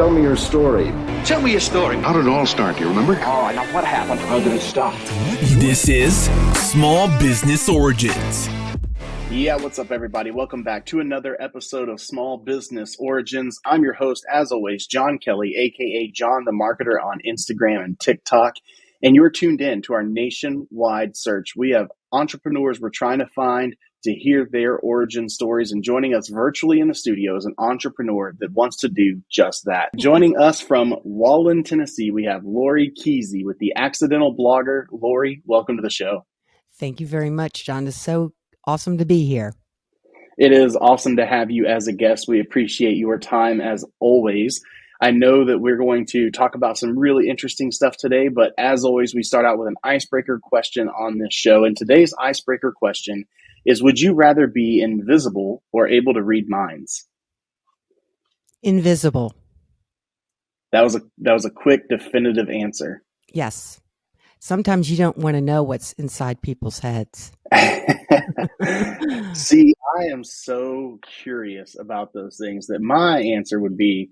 Tell me your story. Tell me your story. How did it all start? Do you remember? Oh, now what happened? How did it stop? This is Small Business Origins. Yeah, what's up, everybody? Welcome back to another episode of Small Business Origins. I'm your host, as always, John Kelly, aka John the Marketer on Instagram and TikTok. And you're tuned in to our nationwide search. We have entrepreneurs we're trying to find to hear their origin stories. And joining us virtually in the studio is an entrepreneur that wants to do just that. Joining us from Walland, Tennessee, we have Lori Keesey with the Accidental Blogger. Lori, welcome to the show. Thank you very much, John. It's so awesome to be here. It is awesome to have you as a guest. We appreciate your time as always. I know that we're going to talk about some really interesting stuff today, but as always, we start out with an icebreaker question on this show. And today's icebreaker question is, would you rather be invisible or able to read minds? Invisible. That was a quick, definitive answer. Yes. Sometimes you don't want to know what's inside people's heads. See, I am so curious about those things that my answer would be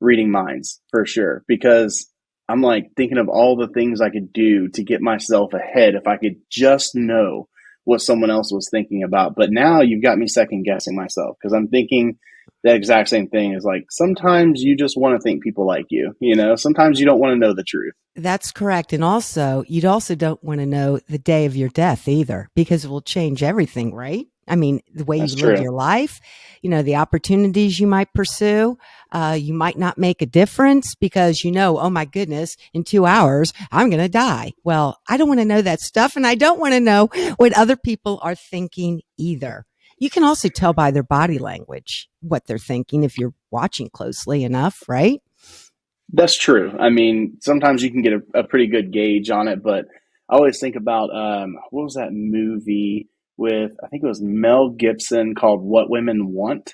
reading minds for sure, because I'm like thinking of all the things I could do to get myself ahead if I could just know what someone else was thinking about. But now you've got me second guessing myself, because I'm thinking that exact same thing is like, sometimes you just want to think people like you, sometimes you don't want to know the truth. That's correct. And also, you'd also don't want to know the day of your death either, because it will change everything, right? I mean, the way That's you live true. your life, the opportunities you might pursue, you might not make a difference because oh my goodness, in 2 hours, I'm going to die. Well, I don't want to know that stuff. And I don't want to know what other people are thinking either. You can also tell by their body language what they're thinking if you're watching closely enough, right? That's true. I mean, sometimes you can get a pretty good gauge on it, but I always think about, what was that movie with, I think it was Mel Gibson, called What Women Want.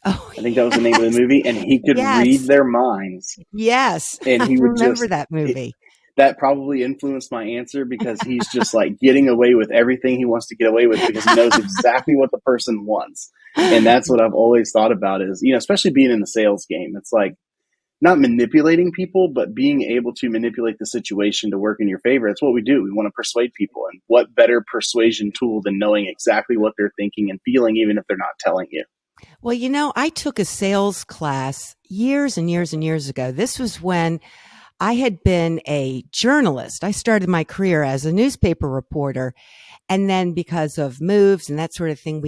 Oh, I think that was the name of the movie, and he could read their minds. Yes, And he I would remember that movie. That probably influenced my answer, because he's just like getting away with everything he wants to get away with, because he knows exactly what the person wants. And that's what I've always thought about is, especially being in the sales game, it's like not manipulating people, but being able to manipulate the situation to work in your favor. It's what we do. We want to persuade people. And what better persuasion tool than knowing exactly what they're thinking and feeling, even if they're not telling you? Well, I took a sales class years and years and years ago. This was when I had been a journalist. I started my career as a newspaper reporter. And then because of moves and that sort of thing,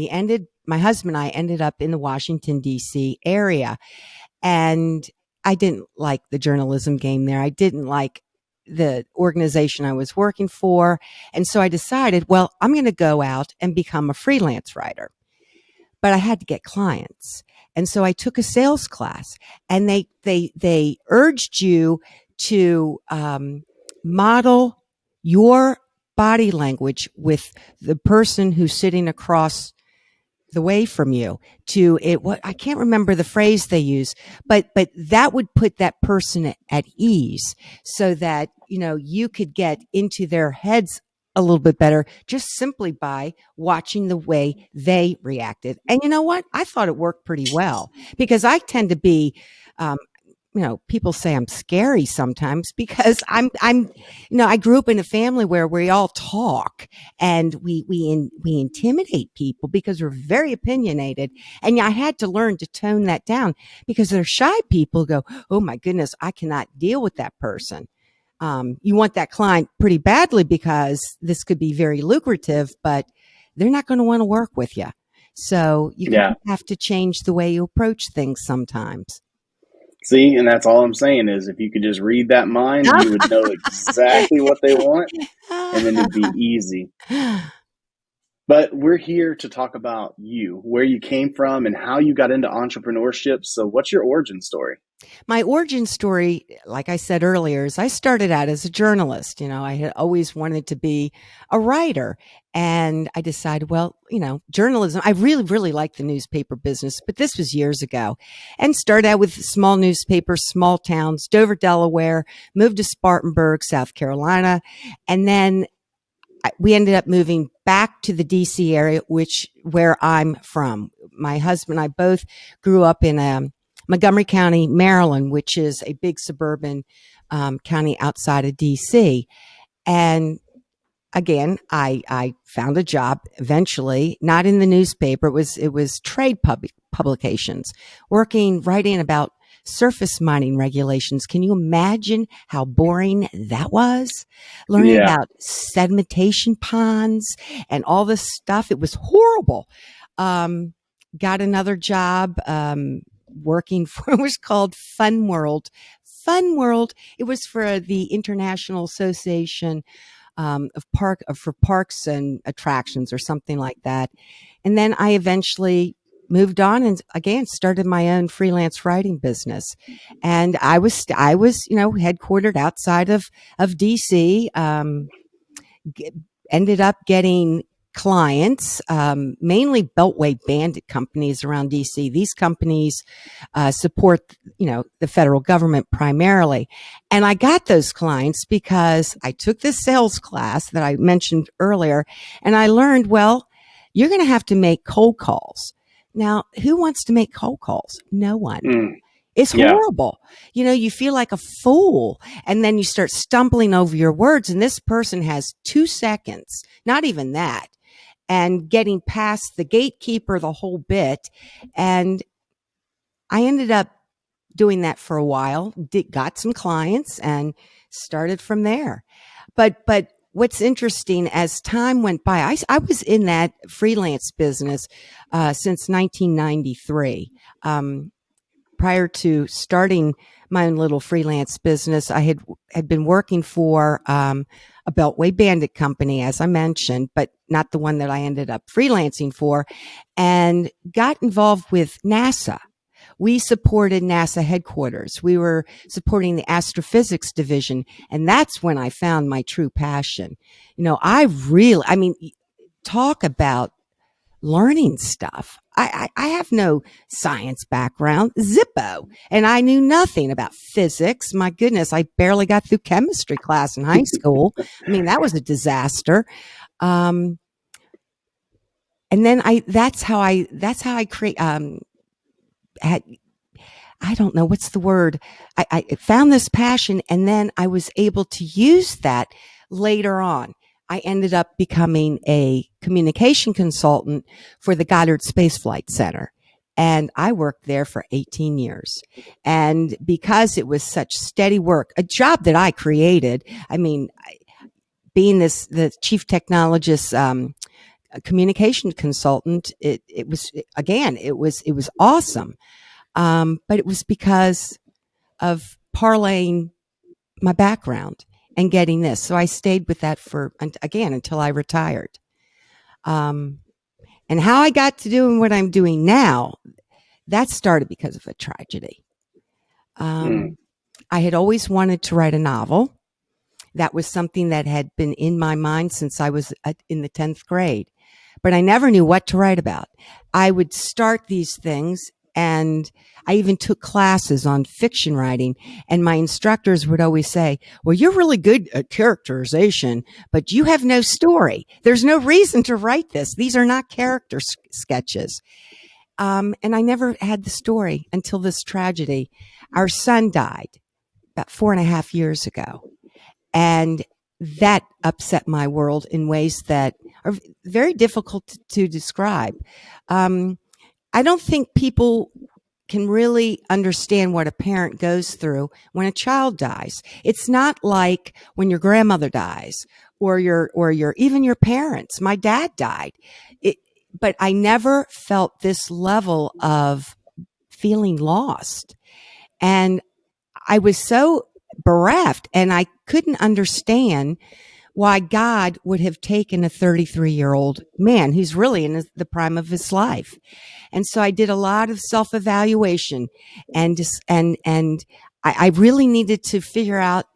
my husband and I ended up in the Washington, D.C. area. And I didn't like the journalism game there. I didn't like the organization I was working for. And so I decided, well, I'm going to go out and become a freelance writer. But I had to get clients. And so I took a sales class, and they urged you to model your body language with the person who's sitting across the way from you. I can't remember the phrase they use, but that would put that person at ease, so that you could get into their heads a little bit better just simply by watching the way they reacted. And you know what? I thought it worked pretty well, because I tend to be, people say I'm scary sometimes, because I grew up in a family where we all talk and we intimidate people because we're very opinionated. And I had to learn to tone that down, because they're shy people go, oh my goodness, I cannot deal with that person. You want that client pretty badly because this could be very lucrative, but they're not going to want to work with you. So you have to change the way you approach things sometimes. See, and that's all I'm saying is, if you could just read that mind, you would know exactly what they want, and then it'd be easy. But we're here to talk about you, where you came from and how you got into entrepreneurship. So what's your origin story? My origin story, like I said earlier, is I started out as a journalist. I had always wanted to be a writer. And I decided, well, journalism, I really, really like the newspaper business, but this was years ago. And started out with small newspapers, small towns, Dover, Delaware, moved to Spartanburg, South Carolina. And then we ended up moving back to the DC area, where I'm from. My husband and I both grew up in Montgomery County, Maryland, which is a big suburban county outside of DC. And again, I found a job eventually, not in the newspaper. It was trade publications, writing about surface mining regulations. Can you imagine how boring that was? Learning Yeah. about sedimentation ponds and all this stuff. It was horrible. Got another job working for, it was called Fun World. Fun World. It was for the International Association for parks and attractions or something like that. And then I eventually moved on and again started my own freelance writing business. And I was headquartered outside of DC. Ended up getting clients, mainly Beltway bandit companies around DC. These companies support, the federal government primarily. And I got those clients because I took this sales class that I mentioned earlier, and I learned, well, you're going to have to make cold calls. Now, who wants to make cold calls? No one. It's horrible. You feel like a fool, and then you start stumbling over your words, and this person has 2 seconds, not even that, and getting past the gatekeeper, the whole bit. And I ended up doing that for a while, got some clients and started from there. But what's interesting, as time went by, I was in that freelance business since 1993. Prior to starting my own little freelance business, I had been working for a Beltway bandit company, as I mentioned, but not the one that I ended up freelancing for, and got involved with NASA. We supported NASA headquarters. We were supporting the astrophysics division, and that's when I found my true passion. Talk about learning stuff. I have no science background, zippo, and I knew nothing about physics. My goodness, I barely got through chemistry class in high school. That was a disaster. And then that's how I create, I don't know what's the word. I found this passion, and then I was able to use that later on. I ended up becoming a communication consultant for the Goddard Space Flight Center. And I worked there for 18 years. And because it was such steady work, a job that I created, being the chief technologist, communication consultant, it was awesome. But it was because of parlaying my background and getting this. So I stayed with that until I retired. And how I got to doing what I'm doing now, that started because of a tragedy. I had always wanted to write a novel. That was something that had been in my mind since I was in the 10th grade, but I never knew what to write about. I would start these things, and I even took classes on fiction writing, and my instructors would always say, well, you're really good at characterization, but you have no story. There's no reason to write this. These are not character sketches. And I never had the story until this tragedy. Our son died about 4.5 years ago, and that upset my world in ways that are very difficult to describe. I don't think people can really understand what a parent goes through when a child dies. It's not like when your grandmother dies or even your parents. My dad died. But I never felt this level of feeling lost. And I was so bereft, and I couldn't understand why God would have taken a 33-year-old man who's really in the prime of his life. And so I did a lot of self-evaluation, and I really needed to figure out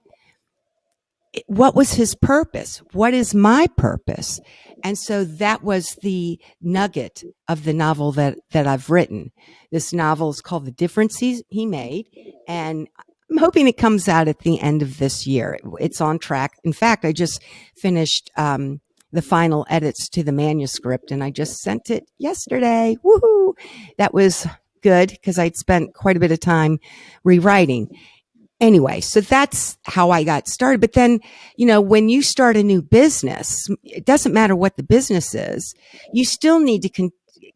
what was his purpose? What is my purpose? And so that was the nugget of the novel that I've written. This novel is called The Difference He Made, and I'm hoping it comes out at the end of this year. It's on track. In fact, I just finished the final edits to the manuscript, and I just sent it yesterday. Woohoo! That was good because I'd spent quite a bit of time rewriting. Anyway, so that's how I got started. But then, when you start a new business, it doesn't matter what the business is, you still need to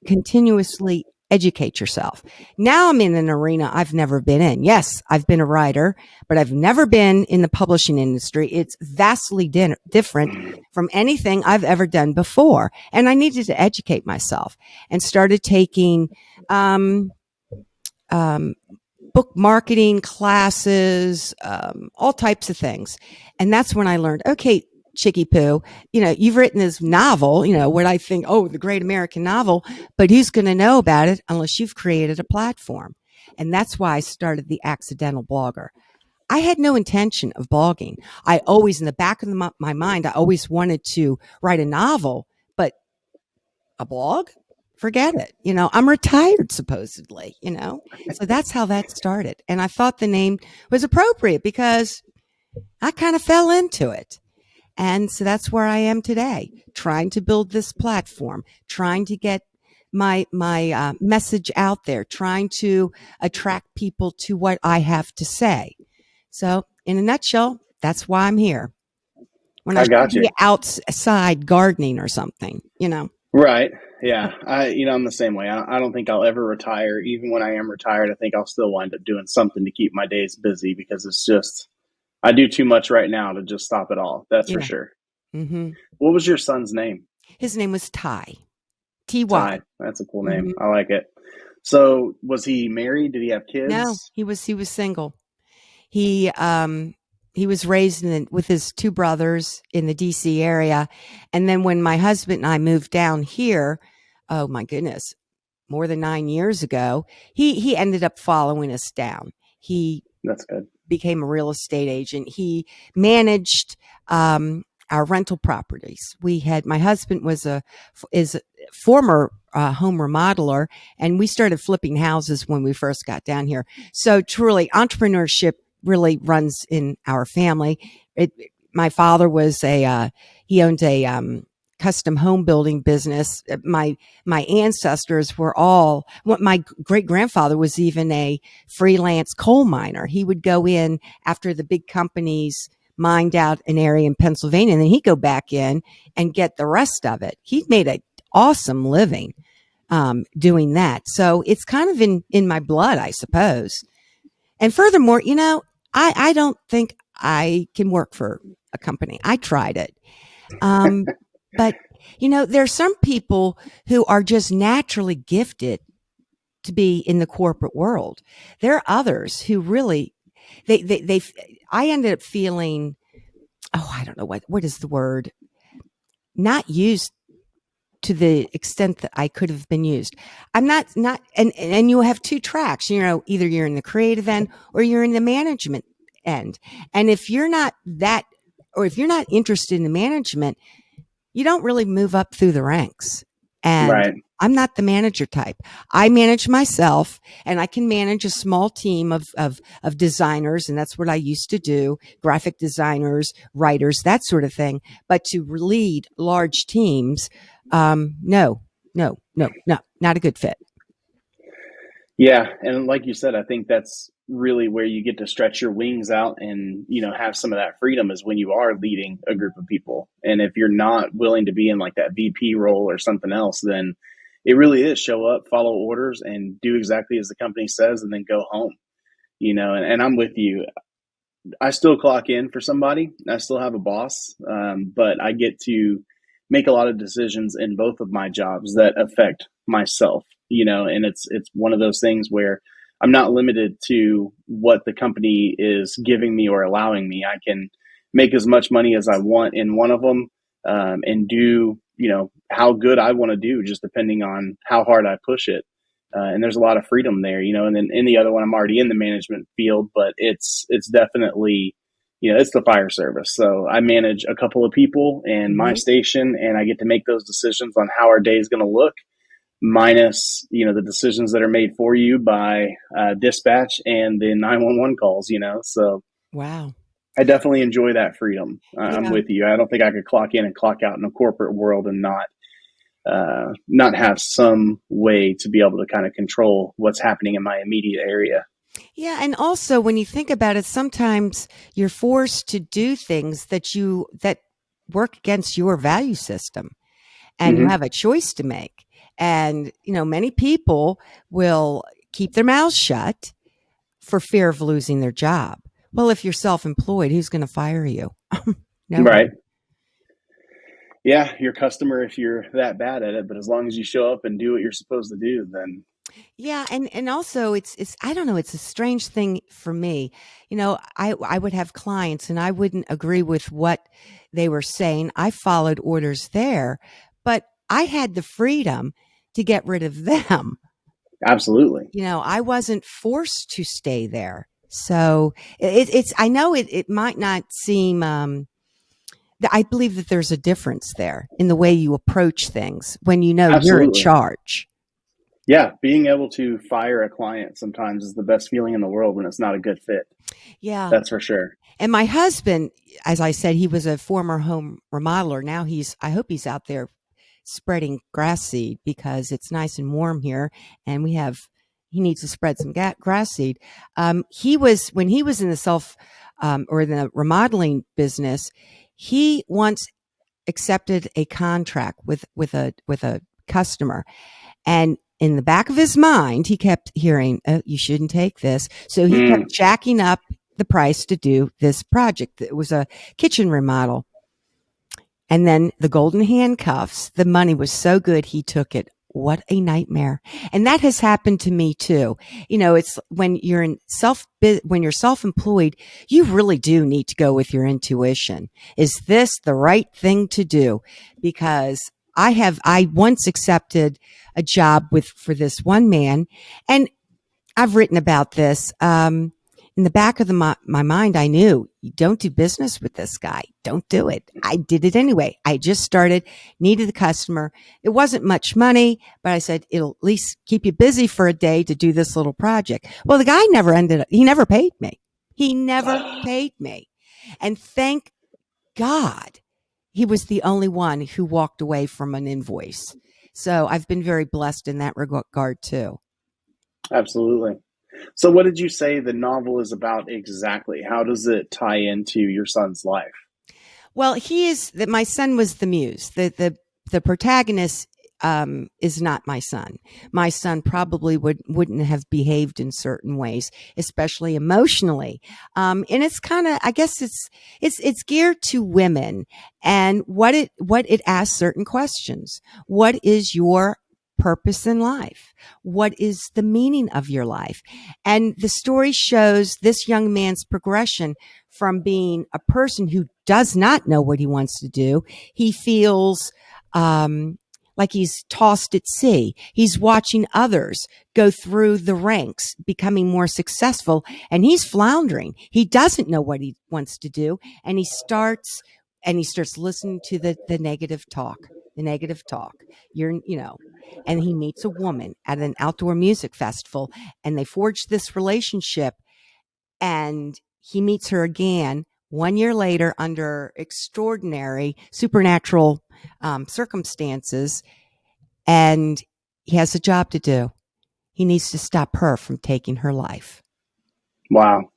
continuously educate yourself. Now I'm in an arena I've never been in. Yes, I've been a writer, but I've never been in the publishing industry. It's vastly different from anything I've ever done before. And I needed to educate myself and started taking, book marketing classes, all types of things. And that's when I learned, okay, Chicky Poo, you've written this novel, what I think, the great American novel, but who's going to know about it unless you've created a platform? And that's why I started the Accidental Blogger. I had no intention of blogging. I always, in the back of my mind, I always wanted to write a novel, but a blog? Forget it. I'm retired supposedly, so that's how that started. And I thought the name was appropriate because I kind of fell into it. And so that's where I am today, trying to build this platform, trying to get my message out there, trying to attract people to what I have to say. So in a nutshell, that's why I'm here. When I got should you. be outside gardening or something, Right. Yeah. I'm the same way. I don't think I'll ever retire. Even when I am retired, I think I'll still wind up doing something to keep my days busy because it's just, I do too much right now to just stop it all. That's for sure. Mm-hmm. What was your son's name? His name was Ty. T-Y. Ty. That's a cool name. I like it. So was he married? Did he have kids? No, he was single. He was raised with his two brothers in the DC area. And then when my husband and I moved down here, oh my goodness, more than 9 years ago, he ended up following us down. That's good. Became a real estate agent. He managed our rental properties. My husband is a former home remodeler, and we started flipping houses when we first got down here. So truly, entrepreneurship really runs in our family. My father was he owned a custom home building business. My ancestors were my great grandfather was even a freelance coal miner. He would go in after the big companies mined out an area in Pennsylvania, and then he'd go back in and get the rest of it. He made an awesome living doing that. So it's kind of in my blood, I suppose. And furthermore, I don't think I can work for a company. I tried it. But, there are some people who are just naturally gifted to be in the corporate world. There are others who really, I ended up feeling, I don't know what is the word, not used to the extent that I could have been used. I'm not, and you have two tracks, either you're in the creative end or you're in the management end. And if you're not if you're not interested in the management, you don't really move up through the ranks. And right. I'm not the manager type. I manage myself, and I can manage a small team of designers. And that's what I used to do. Graphic designers, writers, that sort of thing. But to lead large teams, no, not a good fit. Yeah. And like you said, I think that's really where you get to stretch your wings out and, have some of that freedom is when you are leading a group of people. And if you're not willing to be in like that VP role or something else, then it really is show up, follow orders, and do exactly as the company says, and then go home, and I'm with you. I still clock in for somebody. I still have a boss, but I get to make a lot of decisions in both of my jobs that affect myself, and it's one of those things where I'm not limited to what the company is giving me or allowing me. I can make as much money as I want in one of them, and do, how good I want to do, just depending on how hard I push it. And there's a lot of freedom there, and then in the other one, I'm already in the management field, but it's definitely, it's the fire service. So I manage a couple of people in my station, and I get to make those decisions on how our day is going to look, minus, the decisions that are made for you by dispatch and the 911 calls, so. Wow. I definitely enjoy that freedom. I'm with you. I don't think I could clock in and clock out in a corporate world and not not have some way to be able to kind of control what's happening in my immediate area. Yeah. And also when you think about it, sometimes you're forced to do things that work against your value system, and you Mm-hmm. have a choice to make. And, many people will keep their mouths shut for fear of losing their job. Well, if you're self-employed, who's going to fire you? No Right. one. Yeah, your customer if you're that bad at it, but as long as you show up and do what you're supposed to do, then Yeah, and also it's I don't know, it's a strange thing for me. I would have clients and I wouldn't agree with what they were saying. I followed orders there, but I had the freedom to get rid of them. absolutely. I wasn't forced to stay there. So it's I know it might not seem I believe that there's a difference there in the way you approach things when you're in Absolutely. charge. Yeah, being able to fire a client sometimes is the best feeling in the world when it's not a good fit. Yeah. That's for sure. And my husband, as I said, he was a former home remodeler. Now I hope he's out there spreading grass seed because it's nice and warm here. And he needs to spread some grass seed. When he was in the or the remodeling business, he once accepted a contract with a customer. And in the back of his mind, he kept hearing, "Oh, you shouldn't take this." So he Mm. kept jacking up the price to do this project. It was a kitchen remodel. And then the golden handcuffs, the money was so good, he took it. What a nightmare. And that has happened to me too. It's when you're self-employed, you really do need to go with your intuition. Is this the right thing to do? Because I once accepted a job for this one man, and I've written about this. In the back of my mind, I knew you don't do business with this guy. Don't do it. I did it anyway. I just started, needed the customer. It wasn't much money, but I said, it'll at least keep you busy for a day to do this little project. Well, the guy he never paid me. He never paid me. And thank God he was the only one who walked away from an invoice. So I've been very blessed in that regard too. Absolutely. So, what did you say the novel is about exactly? How does it tie into your son's life? Well, my son was the muse. The protagonist is not my son. My son probably wouldn't have behaved in certain ways, especially emotionally. And it's kind of, I guess it's geared to women, and what it asks certain questions. What is your purpose in life? What is the meaning of your life? And the story shows this young man's progression from being a person who does not know what he wants to do. He feels like he's tossed at sea. He's watching others go through the ranks, becoming more successful, and he's floundering. He doesn't know what he wants to do, and he starts listening to the negative talk. The negative talk. And he meets a woman at an outdoor music festival, and they forge this relationship, and he meets her again 1 year later under extraordinary supernatural circumstances, and he has a job to do. He needs to stop her from taking her life. Wow.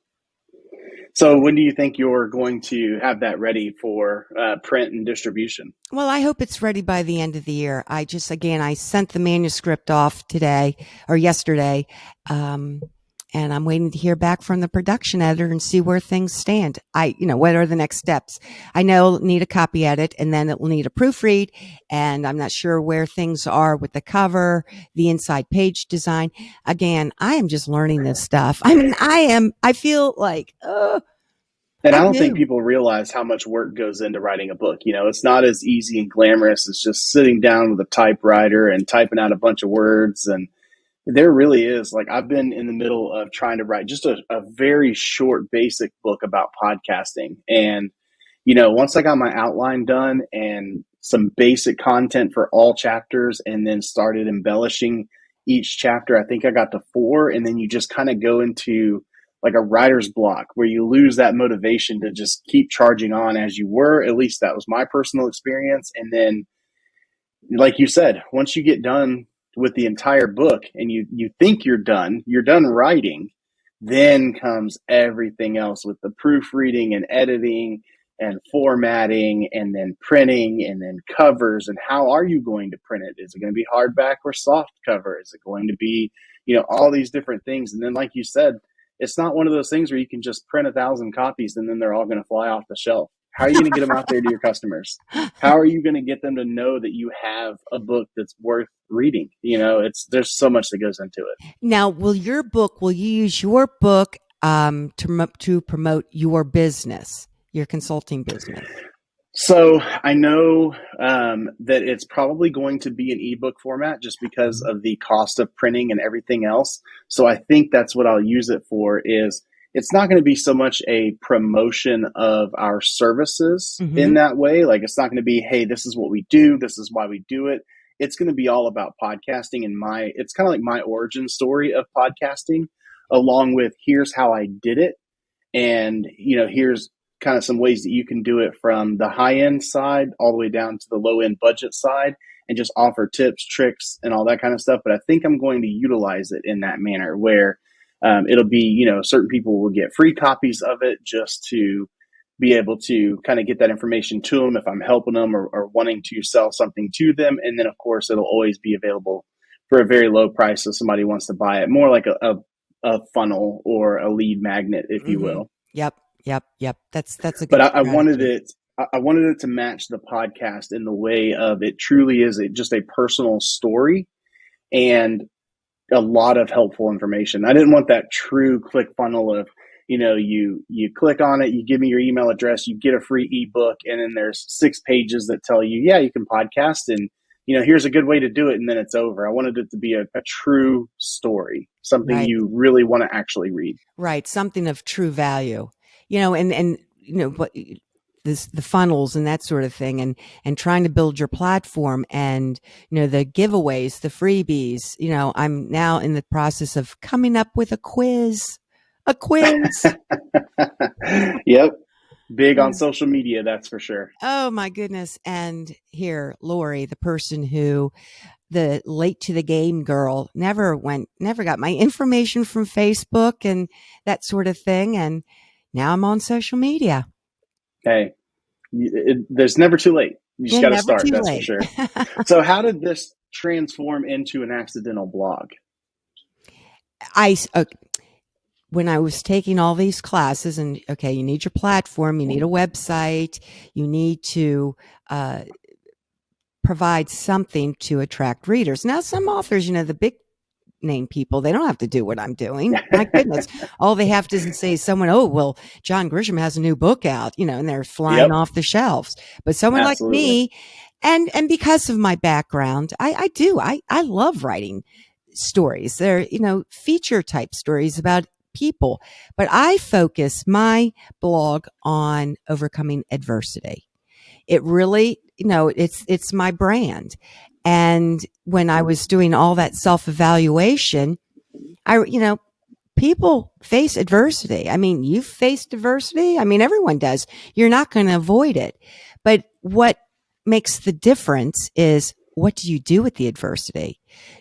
So, when do you think you're going to have that ready for print and distribution? Well, I hope it's ready by the end of the year. I sent the manuscript off today or yesterday. And I'm waiting to hear back from the production editor and see where things stand. What are the next steps? I know it'll need a copy edit, and then it will need a proofread, and I'm not sure where things are with the cover, the inside page design. Again, I am just learning this stuff. I feel like, And I I don't think do. people realize how much work goes into writing a book. It's not as easy and glamorous as just sitting down with a typewriter and typing out a bunch of words. And there really is. Like, I've been in the middle of trying to write just a very short, basic book about podcasting. And, once I got my outline done and some basic content for all chapters and then started embellishing each chapter, I think I got to 4. And then you just kind of go into like a writer's block where you lose that motivation to just keep charging on as you were. At least that was my personal experience. And then like you said, once you get done with the entire book and you think you're done writing, then comes everything else with the proofreading and editing and formatting and then printing and then covers. And how are you going to print it? Is it going to be hardback or soft cover? Is it going to be, all these different things? And then, like you said, it's not one of those things where you can just print 1,000 copies and then they're all going to fly off the shelf. How are you going to get them out there to your customers? How are you going to get them to know that you have a book that's worth reading? There's so much that goes into it. Now, will you use your book to promote your business, your consulting business? So I know that it's probably going to be an ebook format just because of the cost of printing and everything else. So I think that's what I'll use it for. Is it's not going to be so much a promotion of our services in that way. Like, it's not going to be, hey, this is what we do, this is why we do it. It's going to be all about podcasting, and it's kind of like my origin story of podcasting, along with here's how I did it. And, here's kind of some ways that you can do it from the high end side all the way down to the low end budget side, and just offer tips, tricks, and all that kind of stuff. But I think I'm going to utilize it in that manner where it'll be, certain people will get free copies of it just to be able to kind of get that information to them if I'm helping them or wanting to sell something to them. And then, of course, it'll always be available for a very low price if somebody wants to buy it, more like a funnel or a lead magnet, if you will. Yep. That's a good But I wanted it to match the podcast in the way of it truly is just a personal story and a lot of helpful information. I didn't want that true click funnel of, you click on it, you give me your email address, you get a free ebook, and then there's 6 pages that tell you, yeah, you can podcast, and here's a good way to do it, and then it's over. I wanted it to be a true story, something you really want to actually read. Right, something of true value. But the funnels and that sort of thing, and trying to build your platform, and the giveaways, the freebies. I'm now in the process of coming up with a quiz. Yep. Big on social media, that's for sure. Oh my goodness. And here, Lori, the person who, the late to the game girl, never got my information from Facebook and that sort of thing. And now I'm on social media. Hey, there's never too late. You just got to start, that's for sure. So how did this transform into an accidental blog? When I was taking all these classes, and you need your platform, you need a website, you need to provide something to attract readers. Now, some authors, the big name people, they don't have to do what I'm doing. My goodness. All they have to say is someone, oh, well, John Grisham has a new book out, and they're flying off the shelves. But someone like me, and because of my background, I love writing stories. They're, feature type stories about people, but I focus my blog on overcoming adversity. It really, it's my brand. And when I was doing all that self-evaluation, people face adversity. I mean, you've faced adversity. I mean, everyone does. You're not going to avoid it. But what makes the difference is, what do you do with the adversity?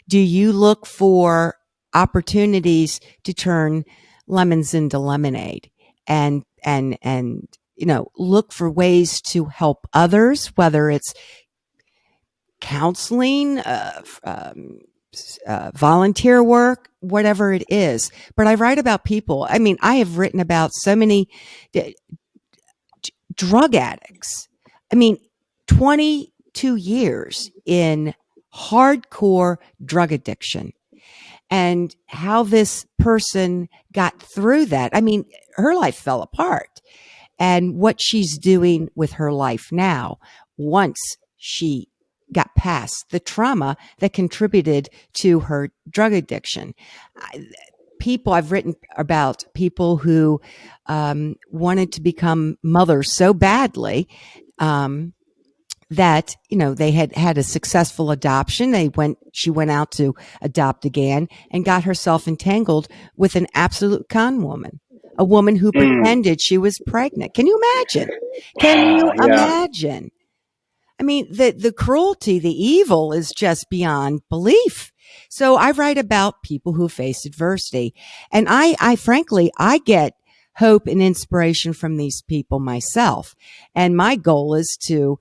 Do you look for opportunities to turn lemons into lemonade and look for ways to help others, whether it's counseling, volunteer work, whatever it is. But I write about people. I mean, I have written about so many drug addicts. I mean, 22 years in hardcore drug addiction, and how this person got through that. I mean, her life fell apart, and what she's doing with her life now, once she got past the trauma that contributed to her drug addiction. I've written about people who wanted to become mothers so badly that, they had a successful adoption. She went out to adopt again and got herself entangled with an absolute con woman, a woman who pretended she was pregnant. Can you imagine? Imagine? I mean, the cruelty, the evil is just beyond belief. So I write about people who face adversity. And I frankly, I get hope and inspiration from these people myself. And my goal is to,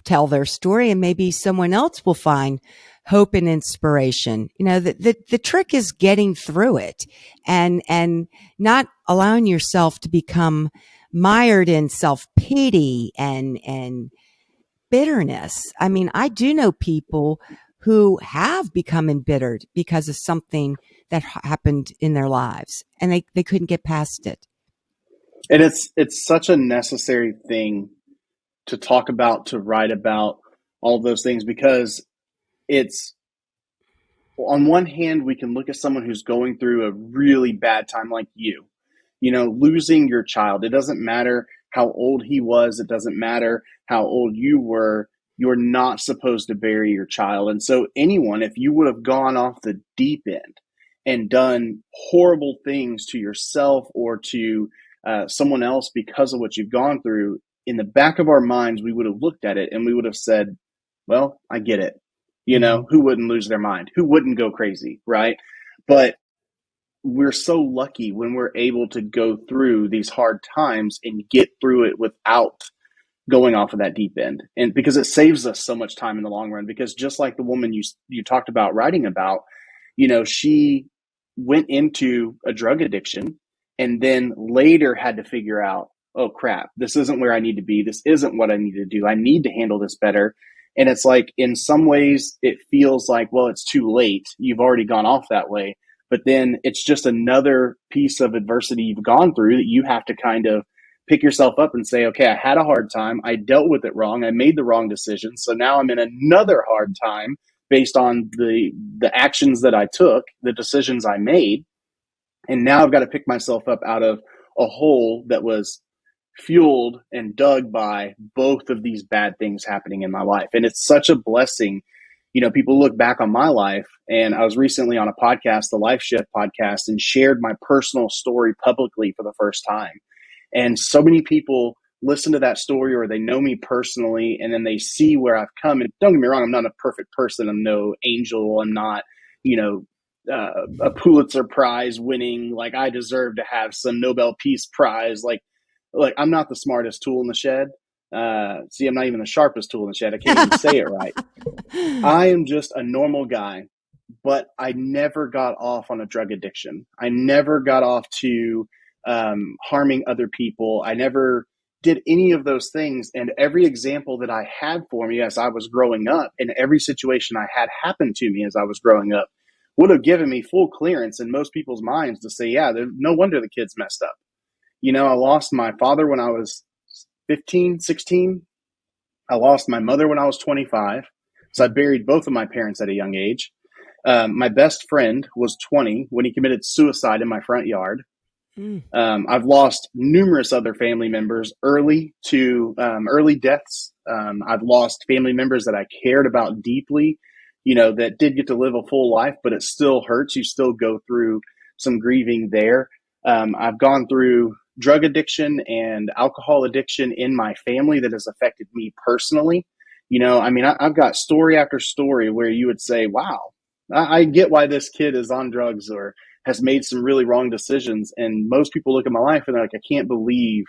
tell their story, and maybe someone else will find hope and inspiration. You know, the trick is getting through it and not allowing yourself to become mired in self-pity and bitterness. I mean, I do know people who have become embittered because of something that happened in their lives, and they couldn't get past it. And it's such a necessary thing to talk about, to write about, all of those things, because it's, on one hand, we can look at someone who's going through a really bad time like you know, losing your child. It doesn't matter how old he was. It doesn't matter how old you were. You're not supposed to bury your child. And so anyone, if you would have gone off the deep end and done horrible things to yourself or to someone else because of what you've gone through, in the back of our minds, we would have looked at it and we would have said, well, I get it. You know, who wouldn't lose their mind? Who wouldn't go crazy, right? But we're so lucky when we're able to go through these hard times and get through it without going off of that deep end. And because it saves us so much time in the long run, because just like the woman you talked about writing about, you know, she went into a drug addiction and then later had to figure out, oh crap, this isn't where I need to be. This isn't what I need to do. I need to handle this better. And it's like, in some ways it feels like, well, it's too late. You've already gone off that way. But then it's just another piece of adversity you've gone through that you have to kind of pick yourself up and say, okay, I had a hard time. I dealt with it wrong. I made the wrong decision. So now I'm in another hard time based on the actions that I took, the decisions I made. And now I've got to pick myself up out of a hole that was fueled and dug by both of these bad things happening in my life. And it's such a blessing. You know, people look back on my life, and I was recently on a podcast, the Life Shift podcast, and shared my personal story publicly for the first time. And so many people listen to that story, or they know me personally, and then they see where I've come. And don't get me wrong, I'm not a perfect person. I'm no angel. I'm not, you know, a Pulitzer Prize winning, like I deserve to have some Nobel Peace Prize. Like I'm not the smartest tool in the shed. See, I'm not even the sharpest tool in the shed. I can't even say it right. I am just a normal guy, but I never got off on a drug addiction. I never got off to harming other people. I never did any of those things. And every example that I had for me as I was growing up, and every situation I had happen to me as I was growing up, would have given me full clearance in most people's minds to say, yeah, no wonder the kid's messed up. You know, I lost my father when I was 15, 16. I lost my mother when I was 25. So I buried both of my parents at a young age. My best friend was 20 when he committed suicide in my front yard. I've lost numerous other family members early deaths. I've lost family members that I cared about deeply, you know, that did get to live a full life, but it still hurts. You still go through some grieving there. I've gone through drug addiction and alcohol addiction in my family that has affected me personally. You know, I mean, I've got story after story where you would say, wow, I get why this kid is on drugs or has made some really wrong decisions. And most people look at my life and they're like, I can't believe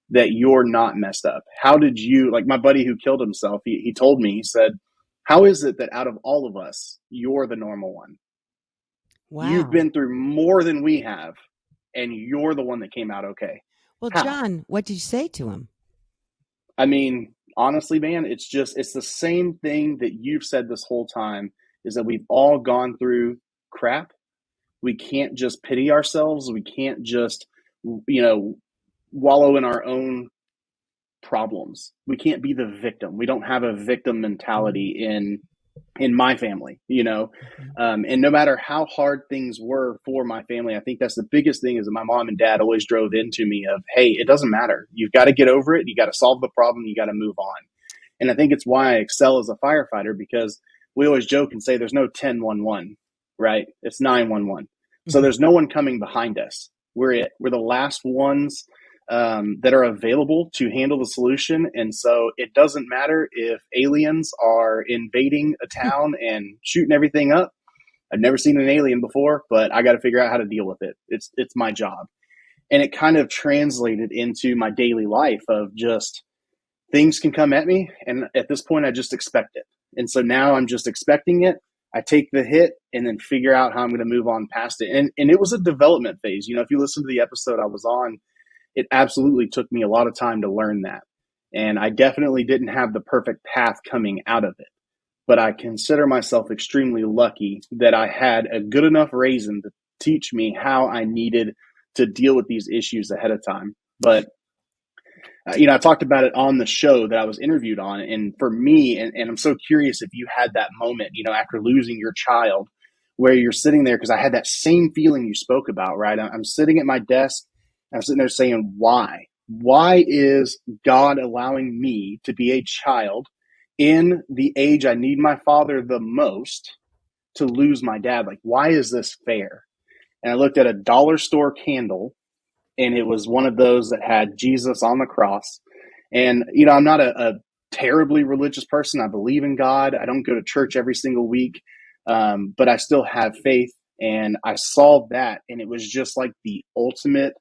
that you're not messed up. How did you, like my buddy who killed himself, he told me, he said, how is it that out of all of us, you're the normal one? Wow. You've been through more than we have, and you're the one that came out okay. Well, How? John, what did you say to him? I mean, honestly, man, it's the same thing that you've said this whole time, is that we've all gone through crap. We can't just pity ourselves. We can't just, you know, wallow in our own problems. We can't be the victim. We don't have a victim mentality in my family, you know. And no matter how hard things were for my family, I think that's the biggest thing, is that my mom and dad always drove into me of, hey, it doesn't matter. You've got to get over it. You got to solve the problem. You got to move on. And I think it's why I excel as a firefighter, because we always joke and say there's no 1011, right? It's 911. So there's no one coming behind us. We're the last ones that are available to handle the solution. And so it doesn't matter if aliens are invading a town and shooting everything up. I've never seen an alien before, but I got to figure out how to deal with it. It's my job. And it kind of translated into my daily life of just things can come at me. And at this point, I just expect it. And so now I'm just expecting it. I take the hit and then figure out how I'm going to move on past it. And it was a development phase. You know, if you listen to the episode I was on, it absolutely took me a lot of time to learn that. And I definitely didn't have the perfect path coming out of it. But I consider myself extremely lucky that I had a good enough raisin to teach me how I needed to deal with these issues ahead of time. But I talked about it on the show that I was interviewed on. And for me, and I'm so curious if you had that moment, after losing your child, where you're sitting there, because I had that same feeling you spoke about, right? I'm sitting at my desk, and I'm sitting there saying, why? Why is God allowing me to be a child in the age I need my father the most to lose my dad? Like, why is this fair? And I looked at a dollar store candle, and it was one of those that had Jesus on the cross. And, I'm not a terribly religious person. I believe in God. I don't go to church every single week, but I still have faith. And I saw that, and it was just like the ultimate,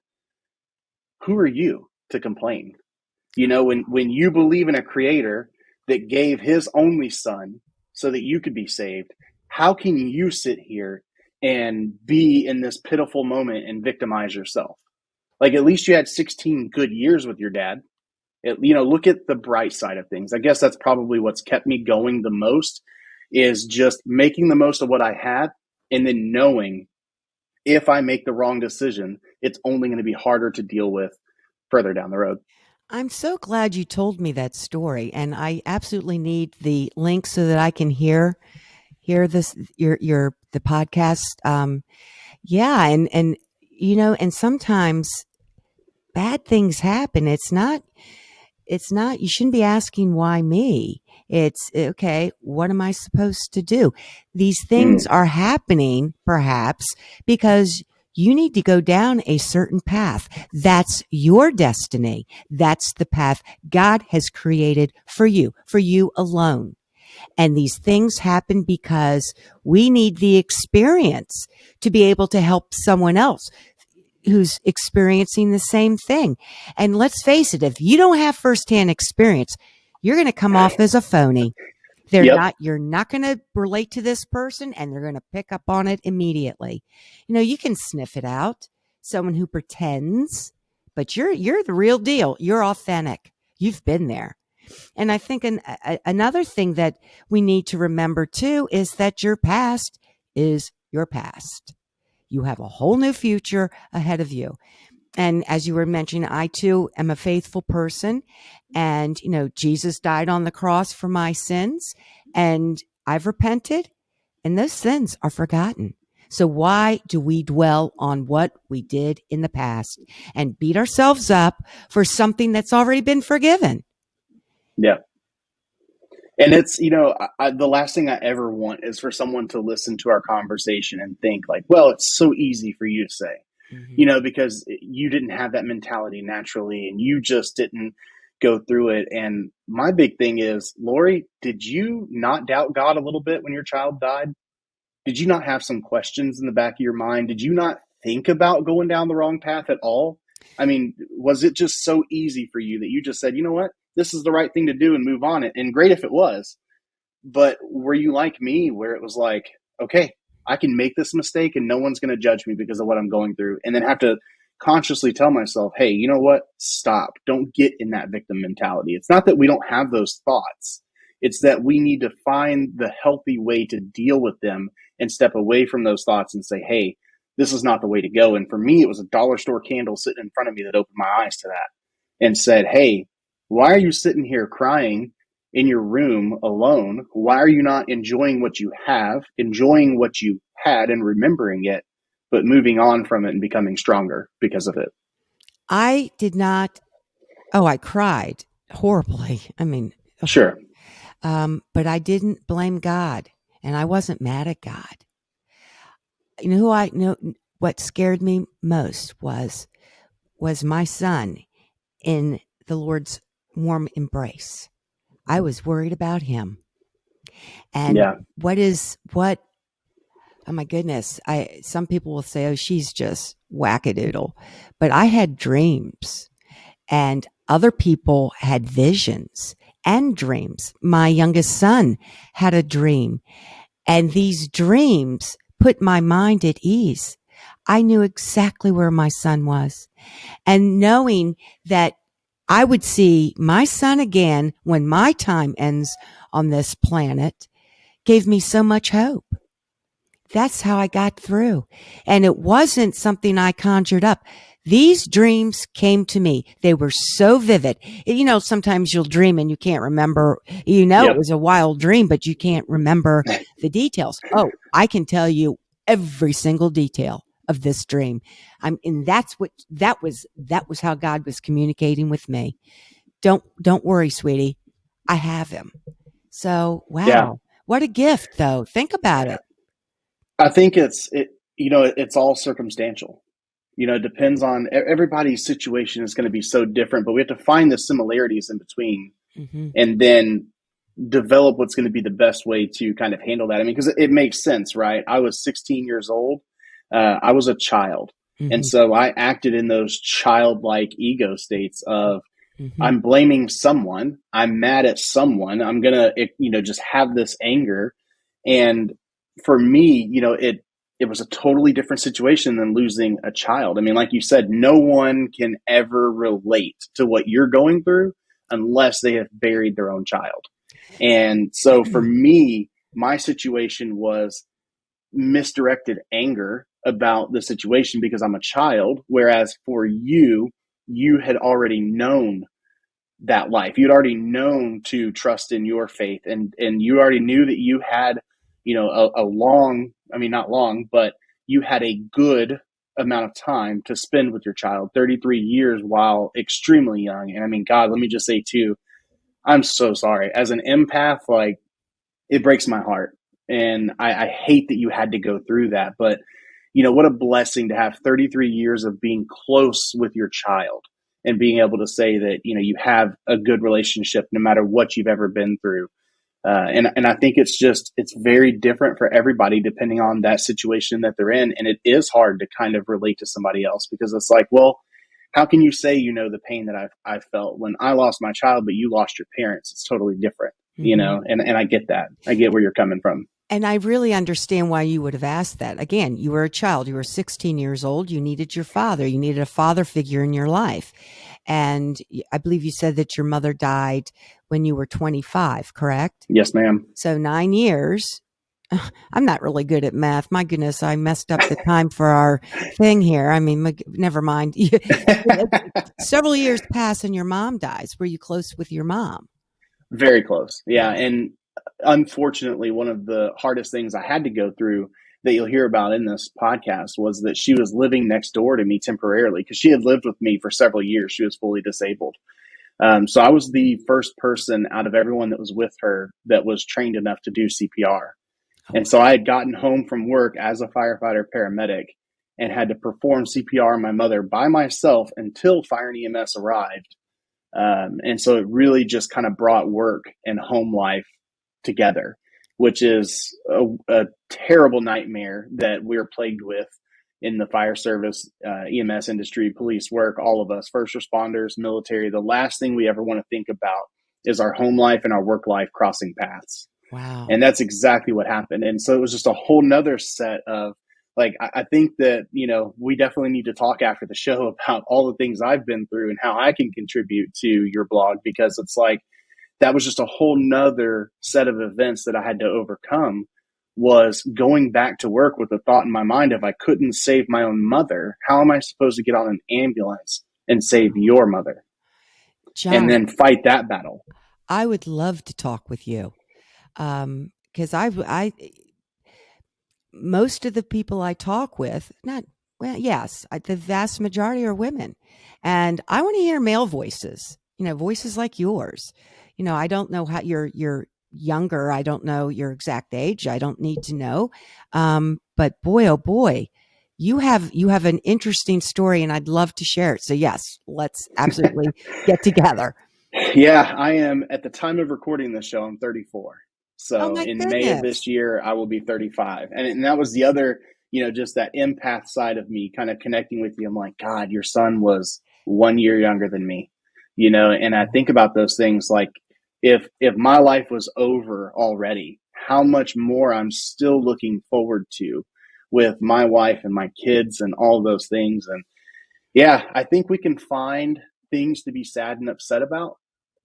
who are you to complain? When you believe in a creator that gave his only son so that you could be saved, how can you sit here and be in this pitiful moment and victimize yourself? Like, at least you had 16 good years with your dad. Look at the bright side of things. I guess that's probably what's kept me going the most, is just making the most of what I had, and then knowing if I make the wrong decision, it's only going to be harder to deal with further down the road. I'm so glad you told me that story, and I absolutely need the link so that I can hear this the podcast. Yeah, and sometimes bad things happen. It's not, you shouldn't be asking why me. It's okay. What am I supposed to do? These things are happening perhaps because you need to go down a certain path. That's your destiny. That's the path God has created for you alone. And these things happen because we need the experience to be able to help someone else who's experiencing the same thing. And let's face it, if you don't have firsthand experience, you're going to come off as a phony. You're not going to relate to this person, and they're going to pick up on it immediately. You can sniff it out. Someone who pretends, but you're the real deal. You're authentic. You've been there. And I think another thing that we need to remember too is that your past is your past. You have a whole new future ahead of you. And as you were mentioning, I too am a faithful person, and, Jesus died on the cross for my sins, and I've repented, and those sins are forgotten. So why do we dwell on what we did in the past and beat ourselves up for something that's already been forgiven? Yeah. And it's, the last thing I ever want is for someone to listen to our conversation and think like, well, it's so easy for you to say, because you didn't have that mentality naturally, and you just didn't go through it. And my big thing is, Lori, did you not doubt God a little bit when your child died? Did you not have some questions in the back of your mind? Did you not think about going down the wrong path at all? I mean, was it just so easy for you that you just said, you know what, this is the right thing to do and move on it? And great if it was. But were you like me, where it was like, okay, I can make this mistake and no one's going to judge me because of what I'm going through, and then have to consciously tell myself, hey, you know what? Stop. Don't get in that victim mentality. It's not that we don't have those thoughts. It's that we need to find the healthy way to deal with them and step away from those thoughts and say, hey, this is not the way to go. And for me, it was a dollar store candle sitting in front of me that opened my eyes to that and said, hey, why are you sitting here crying in your room alone? Why are you not enjoying what you have, enjoying what you had and remembering it, but moving on from it and becoming stronger because of it? I did not. Oh, I cried horribly. I mean, sure. But I didn't blame God, and I wasn't mad at God. What scared me most was my son. in the Lord's warm embrace. I was worried about him. And Yeah. oh my goodness. Some people will say, oh, she's just wackadoodle. But I had dreams, and other people had visions and dreams. My youngest son had a dream, and these dreams put my mind at ease. I knew exactly where my son was, and knowing that I would see my son again when my time ends on this planet gave me so much hope. That's how I got through. And it wasn't something I conjured up. These dreams came to me. They were so vivid. You know, sometimes you'll dream and you can't remember, Yep. It was a wild dream, but you can't remember the details. Oh, I can tell you every single detail of this dream. And that was how God was communicating with me. Don't worry, sweetie. I have him. So, wow. Yeah. What a gift though. Think about it. I think it's all circumstantial. It depends on everybody's situation is going to be so different, but we have to find the similarities in between and then develop what's going to be the best way to kind of handle that. I mean, because it makes sense, right? I was 16 years old. I was a child. And so I acted in those childlike ego states of I'm blaming someone. I'm mad at someone. I'm going to, just have this anger. And for me, it was a totally different situation than losing a child. I mean, like you said, no one can ever relate to what you're going through unless they have buried their own child. And so for me, my situation was misdirected anger about the situation because I'm a child. Whereas for you had already known that life. You'd already known to trust in your faith, and you already knew that you had, a long, I mean, not long, but you had a good amount of time to spend with your child, 33 years while extremely young. And I mean, God, let me just say too, I'm so sorry. As an empath, like, it breaks my heart. And I hate that you had to go through that. But, what a blessing to have 33 years of being close with your child and being able to say that, you have a good relationship no matter what you've ever been through. And I think it's very different for everybody depending on that situation that they're in. And it is hard to kind of relate to somebody else because it's like, well, how can you say, the pain that I've felt when I lost my child, but you lost your parents? It's totally different, and I get that. I get where you're coming from. And I really understand why you would have asked that. Again, you were a child. You were 16 years old. You needed your father. You needed a father figure in your life. And I believe you said that your mother died when you were 25, correct? Yes, ma'am. So 9 years. I'm not really good at math. My goodness, I messed up the time for our thing here. I mean, never mind. Several years pass and your mom dies. Were you close with your mom? Very close. Yeah. And unfortunately, one of the hardest things I had to go through that you'll hear about in this podcast was that she was living next door to me temporarily because she had lived with me for several years. She was fully disabled. So I was the first person out of everyone that was with her that was trained enough to do CPR. And so I had gotten home from work as a firefighter paramedic and had to perform CPR on my mother by myself until fire and EMS arrived. And so it really just kind of brought work and home life together, which is a terrible nightmare that we're plagued with in the fire service, EMS industry, police work, all of us, first responders, military. The last thing we ever want to think about is our home life and our work life crossing paths. Wow. And that's exactly what happened. And so it was just a whole nother set of, like, I think that, we definitely need to talk after the show about all the things I've been through and how I can contribute to your blog, because it's like, that was just a whole nother set of events that I had to overcome, was going back to work with the thought in my mind, if I couldn't save my own mother, how am I supposed to get on an ambulance and save your mother? John, and then fight that battle? I would love to talk with you. Because most of the people I talk with, the vast majority are women, and I want to hear male voices. Voices like yours. I don't know how you're younger. I don't know your exact age. I don't need to know. But boy, oh boy, you have an interesting story, and I'd love to share it. So yes, let's absolutely get together. Yeah, I am at the time of recording this show, I'm 34. Oh So my in May of goodness. this year, I will be 35. And that was the other, just that empath side of me kind of connecting with you. I'm like, God, your son was 1 year younger than me, and I think about those things like if my life was over already, how much more I'm still looking forward to with my wife and my kids and all those things. And yeah, I think we can find things to be sad and upset about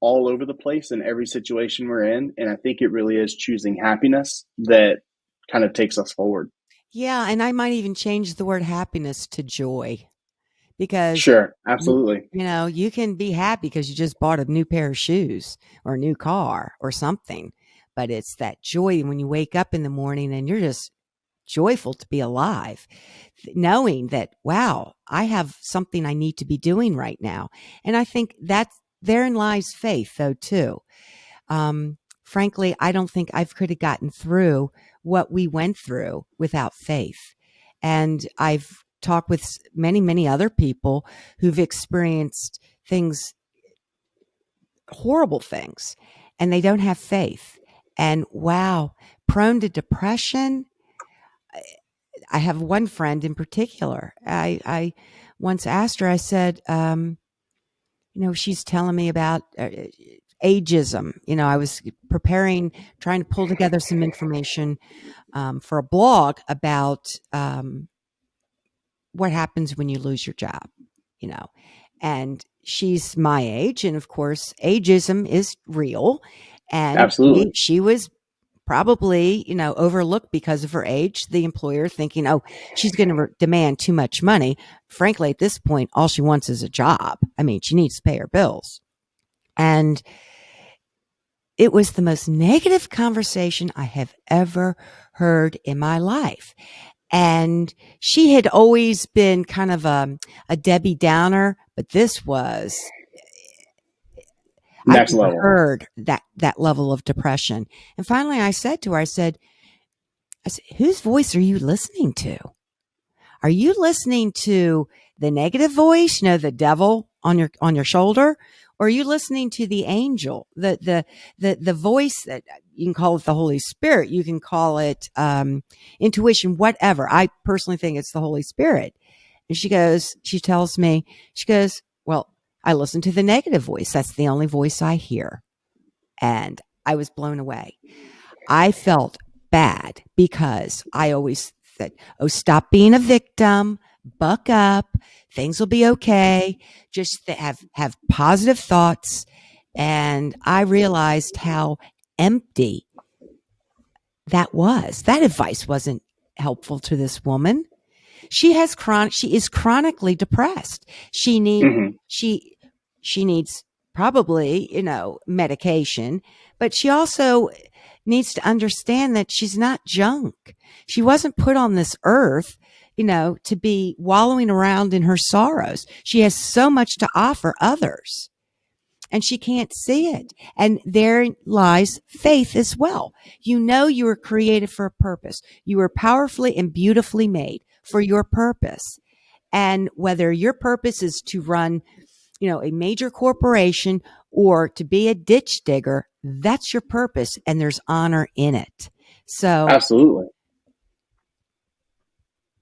all over the place in every situation we're in. And I think it really is choosing happiness that kind of takes us forward. Yeah, and I might even change the word happiness to joy, because Sure, you, absolutely. you can be happy because you just bought a new pair of shoes or a new car or something, but it's that joy when you wake up in the morning and you're just joyful to be alive, knowing that, wow, I have something I need to be doing right now. And I think that's therein lies faith, though, too. Frankly, I don't think I could have gotten through what we went through without faith. And I've talked with many, many other people who've experienced things, horrible things, and they don't have faith. And wow, prone to depression. I have one friend in particular. I once asked her, I said, she's telling me about ageism. I was trying to pull together some information for a blog about what happens when you lose your job, and she's my age. And of course, ageism is real. And Absolutely. she was probably, overlooked because of her age, the employer thinking, oh, she's going to demand too much money. Frankly, at this point, all she wants is a job. I mean, she needs to pay her bills. And it was the most negative conversation I have ever heard in my life. And she had always been kind of a Debbie Downer, but this was, I've Next never level. heard that level of depression. And finally I said to her, I said, whose voice are you listening to? Are you listening to the negative voice, the devil on your shoulder? Or are you listening to the angel, the voice that you can call it the Holy Spirit, you can call it intuition, whatever. I personally think it's the Holy Spirit. And she tells me, well, I listen to the negative voice. That's the only voice I hear. And I was blown away. I felt bad because I always said, oh, stop being a victim, buck up, things will be okay, just have positive thoughts. And I realized how empty that was. That advice wasn't helpful to this woman. She is chronically depressed. She needs probably, medication, but she also needs to understand that she's not junk. She wasn't put on this earth, to be wallowing around in her sorrows. She has so much to offer others, and she can't see it. And there lies faith as well. You were created for a purpose. You were powerfully and beautifully made for your purpose. And whether your purpose is to run, a major corporation or to be a ditch digger, that's your purpose, and there's honor in it. So, Absolutely.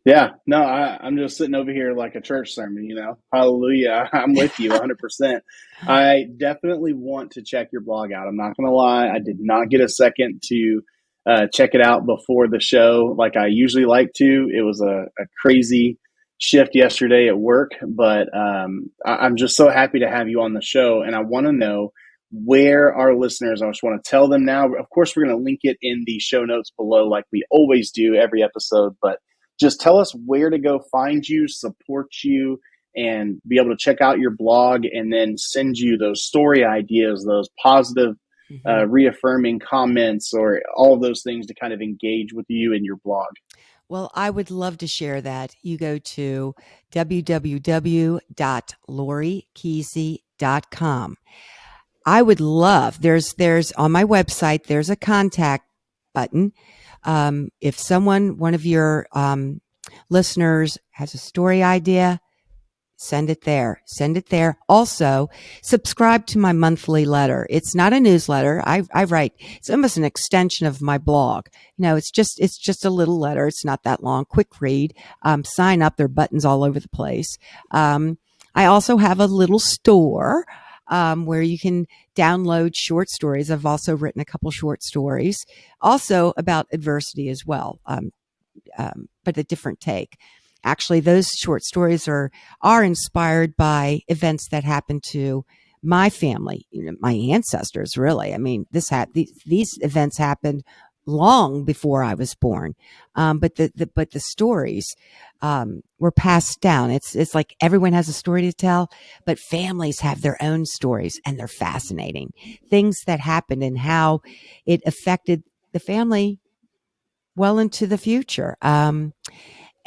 Yeah, no, I'm just sitting over here like a church sermon, Hallelujah. I'm with you 100%. I definitely want to check your blog out. I'm not going to lie. I did not get a second to check it out before the show like I usually like to. It was a crazy shift yesterday at work, but I'm just so happy to have you on the show. And I want to know where our listeners, I just want to tell them now. Of course, we're going to link it in the show notes below like we always do every episode, but just tell us where to go find you, support you, and be able to check out your blog and then send you those story ideas, those positive, reaffirming comments, or all of those things to kind of engage with you in your blog. Well, I would love to share that. You go to www.lorikeesey.com. I would love, there's on my website, there's a contact button. If one of your listeners has a story idea, send it there. Send it there. Also, subscribe to my monthly letter. It's not a newsletter. I write. It's almost an extension of my blog. It's just a little letter. It's not that long. Quick read. Sign up. There are buttons all over the place. I also have a little store where you can download short stories. I've also written a couple short stories, also about adversity as well, but a different take. Actually, those short stories are inspired by events that happened to my family, my ancestors. Really, I mean, these events happened long before I was born, but the stories were passed down. It's like everyone has a story to tell, but families have their own stories, and they're fascinating. Things that happened and how it affected the family well into the future.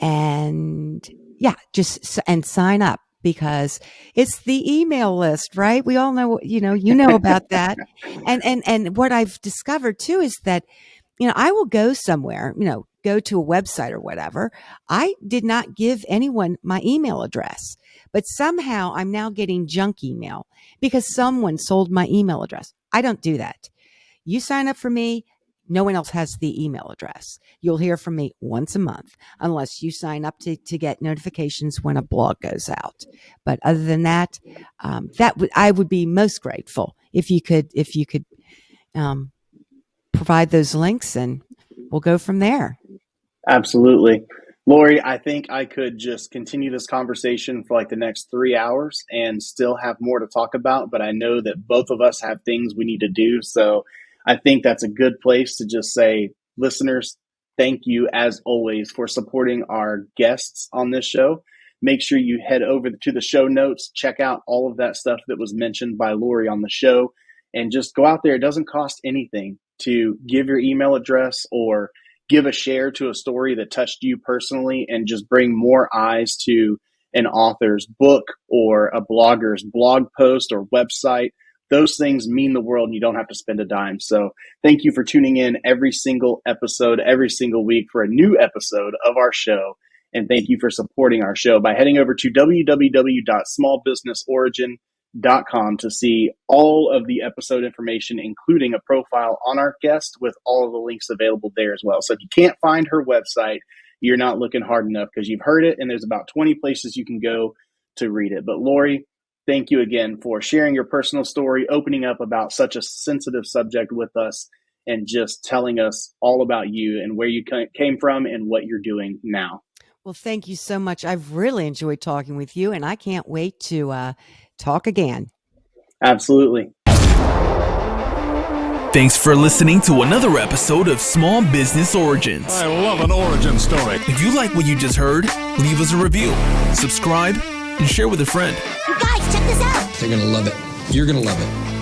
And yeah, and sign up, because it's the email list, right? We all know, you know about that. And what I've discovered too is that, I will go somewhere, go to a website or whatever. I did not give anyone my email address, but somehow I'm now getting junk email because someone sold my email address. I don't do that. You sign up for me. No one else has the email address. You'll hear from me once a month, unless you sign up to get notifications when a blog goes out. But other than that, I would be most grateful if you could provide those links, and we'll go from there. Absolutely. Lori, I think I could just continue this conversation for like the next 3 hours and still have more to talk about, but I know that both of us have things we need to do. So I think that's a good place to just say, listeners, thank you as always for supporting our guests on this show. Make sure you head over to the show notes, check out all of that stuff that was mentioned by Lori on the show, and just go out there. It doesn't cost anything to give your email address or give a share to a story that touched you personally, and just bring more eyes to an author's book or a blogger's blog post or website. Those things mean the world, and you don't have to spend a dime. So thank you for tuning in every single episode, every single week for a new episode of our show. And thank you for supporting our show by heading over to www.smallbusinessorigin.com to see all of the episode information, including a profile on our guest with all of the links available there as well. So if you can't find her website, you're not looking hard enough, because you've heard it, and there's about 20 places you can go to read it. But Lori, thank you again for sharing your personal story, opening up about such a sensitive subject with us, and just telling us all about you and where you came from and what you're doing now. Well, thank you so much. I've really enjoyed talking with you, and I can't wait to talk again. Absolutely. Thanks for listening to another episode of Small Business Origins. I love an origin story. If you like what you just heard, leave us a review, subscribe, and share with a friend. You guys, check this out. They're going to love it. You're going to love it.